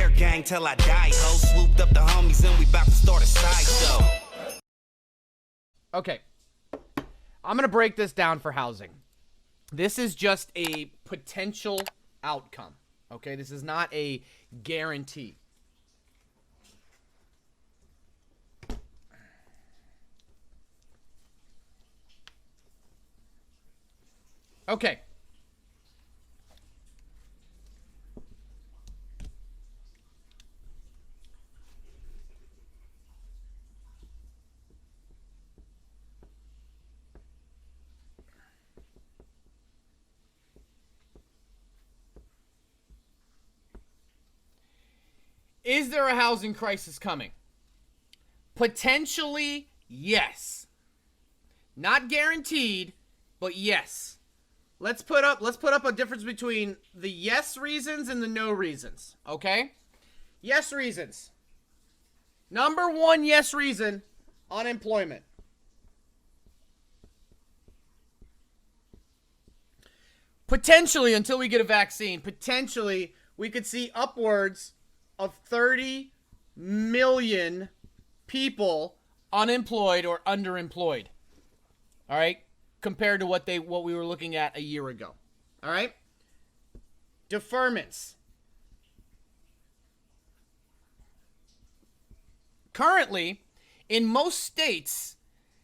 bear gang till I die, ho. Swooped up the homies and we about to start a sideshow. Okay. I'm going to break this down for housing. This is just a potential outcome. Okay, this is not a guarantee. Okay. Is there a housing crisis coming? Potentially, yes. Not guaranteed, but yes. Let's put up a difference between the yes reasons and the no reasons, okay? Yes reasons. Number one yes reason, unemployment. Potentially, until we get a vaccine, potentially we could see upwards of 30 million people unemployed or underemployed. All right? Compared to what we were looking at a year ago. All right? Deferments. Currently, in most states,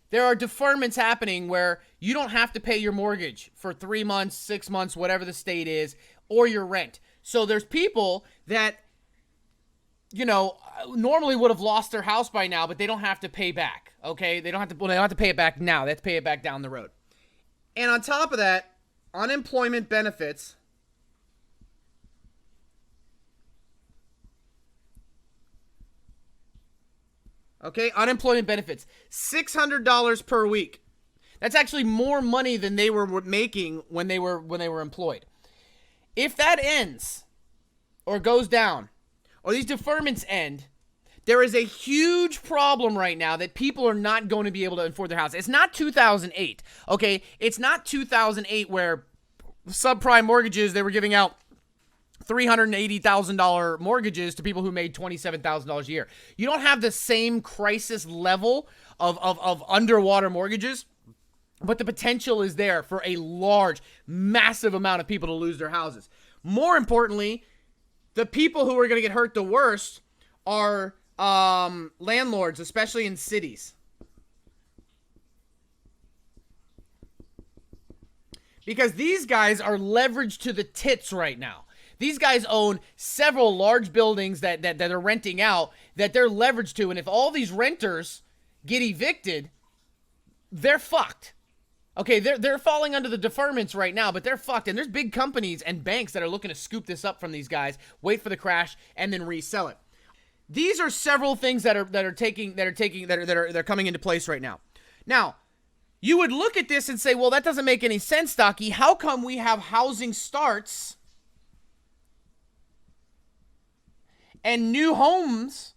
there are deferments happening where you don't have to pay your mortgage for 3 months, 6 months, whatever the state is, or your rent. So there's people that, you know, normally would have lost their house by now, but they don't have to pay back, okay? They don't have to pay it back now. They have to pay it back down the road. And on top of that, unemployment benefits. Okay, unemployment benefits. $600 per week. That's actually more money than they were making when they were employed. If that ends or goes down, or these deferments end, there is a huge problem right now that people are not going to be able to afford their house. It's not 2008, okay? It's not 2008 where subprime mortgages, they were giving out $380,000 mortgages to people who made $27,000 a year. You don't have the same crisis level of underwater mortgages, but the potential is there for a large, massive amount of people to lose their houses. More importantly, the people who are going to get hurt the worst are landlords, especially in cities. Because these guys are leveraged to the tits right now. These guys own several large buildings that are renting out that they're leveraged to. And if all these renters get evicted, they're fucked. Okay, they're falling under the deferments right now, but they're fucked. And there's big companies and banks that are looking to scoop this up from these guys, wait for the crash, and then resell it. These are several things that are coming into place right now. Now, you would look at this and say, well, that doesn't make any sense, Stocky. How come we have housing starts and new homes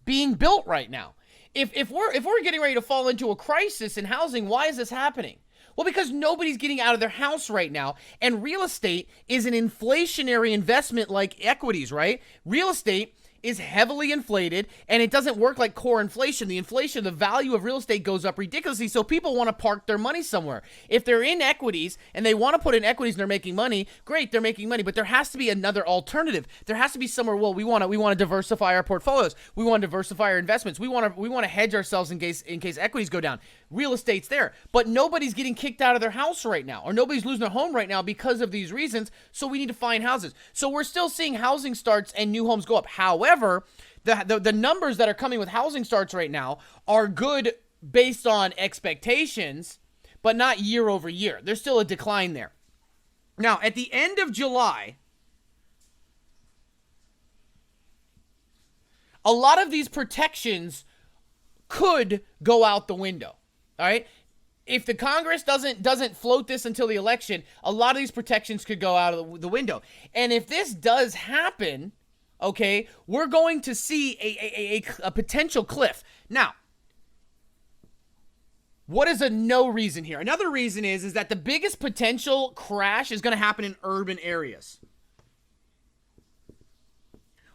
being built right now? If we're getting ready to fall into a crisis in housing, why is this happening? Well, because nobody's getting out of their house right now, and real estate is an inflationary investment like equities, right? Real estate is heavily inflated, and it doesn't work like core inflation. The value of real estate goes up ridiculously, so people want to park their money somewhere. If they're in equities and they want to put in equities and they're making money, great, they're making money, but there has to be another alternative. There has to be somewhere, well, we want to diversify our portfolios. We want to diversify our investments. We want to hedge ourselves in case equities go down. Real estate's there, but nobody's getting kicked out of their house right now, or nobody's losing their home right now because of these reasons, so we need to find houses. So we're still seeing housing starts and new homes go up. However, the numbers that are coming with housing starts right now are good based on expectations, but not year over year. There's still a decline there. Now, at the end of July, a lot of these protections could go out the window. All right? If the Congress doesn't float this until the election, a lot of these protections could go out of the window. And if this does happen, okay, we're going to see a potential cliff. Now, what is a no reason here? Another reason is that the biggest potential crash is going to happen in urban areas.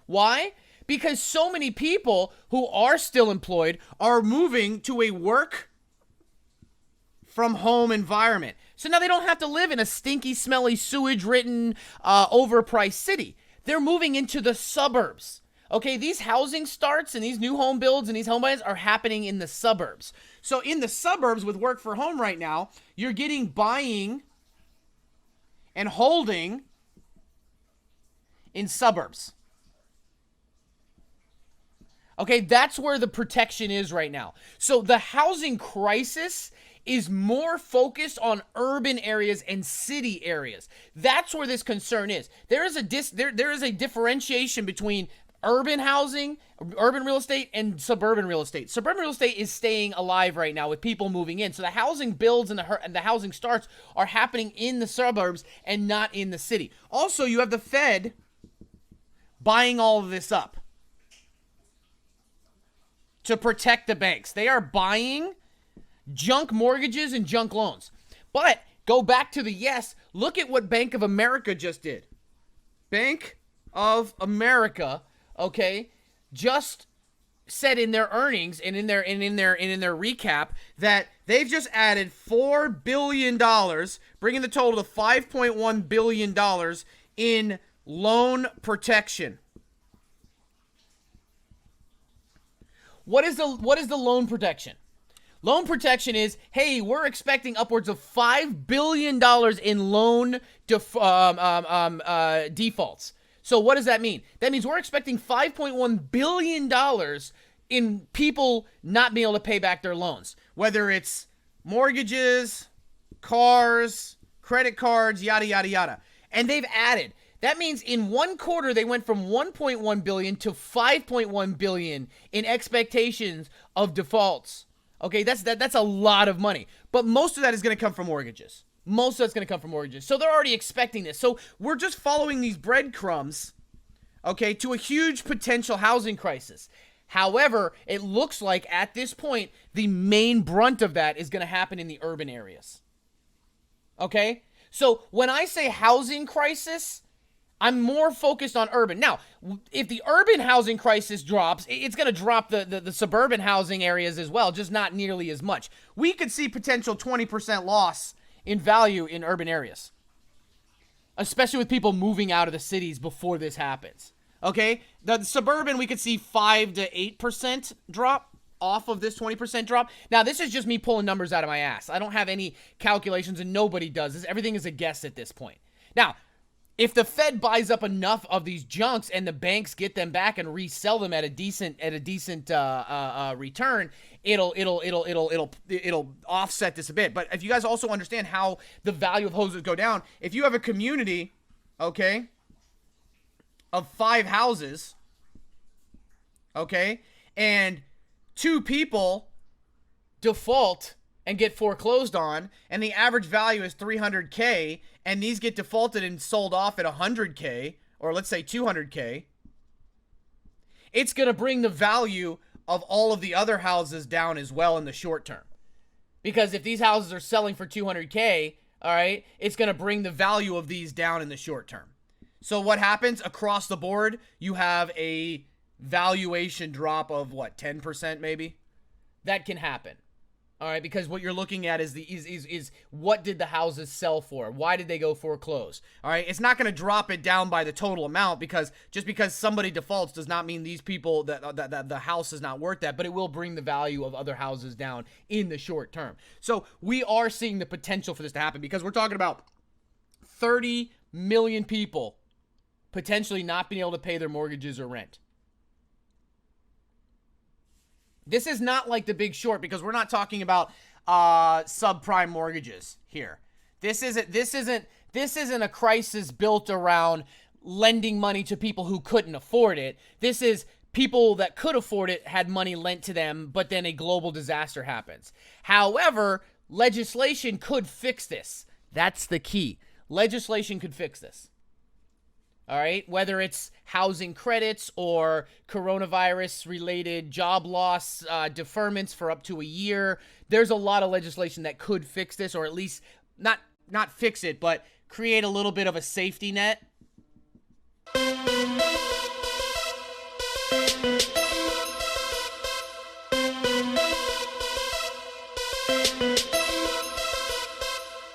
Why? Because so many people who are still employed are moving to a work from home environment. So now they don't have to live in a stinky, smelly, sewage-ridden, overpriced city. They're moving into the suburbs. Okay, these housing starts and these new home builds and these home buys are happening in the suburbs. So in the suburbs with work for home right now, you're getting buying and holding in suburbs. Okay, that's where the protection is right now. So the housing crisis is more focused on urban areas and city areas. That's where this concern is. There is a differentiation between urban housing, urban real estate, and suburban real estate. Suburban real estate is staying alive right now with people moving in. So the housing builds and the housing starts are happening in the suburbs and not in the city. Also, you have the Fed buying all of this up to protect the banks. They are buying junk mortgages and junk loans. But go back to the yes. Look at what Bank of America just did. Bank of America, okay, just said in their earnings and in their recap that they've just added $4 billion, bringing the total to $5.1 billion in loan protection. What is the loan protection? Loan protection is, hey, we're expecting upwards of $5 billion in loan defaults. So what does that mean? That means we're expecting $5.1 billion in people not being able to pay back their loans, whether it's mortgages, cars, credit cards, yada, yada, yada. And they've added. That means in one quarter, they went from $1.1 billion to $5.1 billion in expectations of defaults. Okay, that's a lot of money. But most of that is going to come from mortgages. Most of that's going to come from mortgages. So they're already expecting this. So we're just following these breadcrumbs, okay, to a huge potential housing crisis. However, it looks like at this point, the main brunt of that is going to happen in the urban areas. Okay? So when I say housing crisis, I'm more focused on urban. Now, if the urban housing crisis drops, it's going to drop the suburban housing areas as well, just not nearly as much. We could see potential 20% loss in value in urban areas, especially with people moving out of the cities before this happens. Okay? The suburban, we could see 5 to 8% drop off of this 20% drop. Now, this is just me pulling numbers out of my ass. I don't have any calculations, and nobody does this. Everything is a guess at this point. Now, if the Fed buys up enough of these junks and the banks get them back and resell them at a decent return, it'll offset this a bit. But if you guys also understand how the value of houses go down, if you have a community, okay, of 5 houses, okay, and 2 people default and get foreclosed on, and the average value is $300K, and these get defaulted and sold off at $100K, or let's say $200K, it's going to bring the value of all of the other houses down as well in the short term. Because if these houses are selling for $200K, all right, it's going to bring the value of these down in the short term. So what happens across the board? You have a valuation drop of what, 10% maybe? That can happen. All right, because what you're looking at is what did the houses sell for? Why did they go foreclose? All right, it's not going to drop it down by the total amount, because just because somebody defaults does not mean these people that the house is not worth that, but it will bring the value of other houses down in the short term. So we are seeing the potential for this to happen, because we're talking about 30 million people potentially not being able to pay their mortgages or rent. This is not like The Big Short, because we're not talking about subprime mortgages here. This isn't a crisis built around lending money to people who couldn't afford it. This is people that could afford it had money lent to them, but then a global disaster happens. However, legislation could fix this. That's the key. Legislation could fix this. All right, whether it's housing credits or coronavirus-related job loss deferments for up to a year, there's a lot of legislation that could fix this, or at least not fix it, but create a little bit of a safety net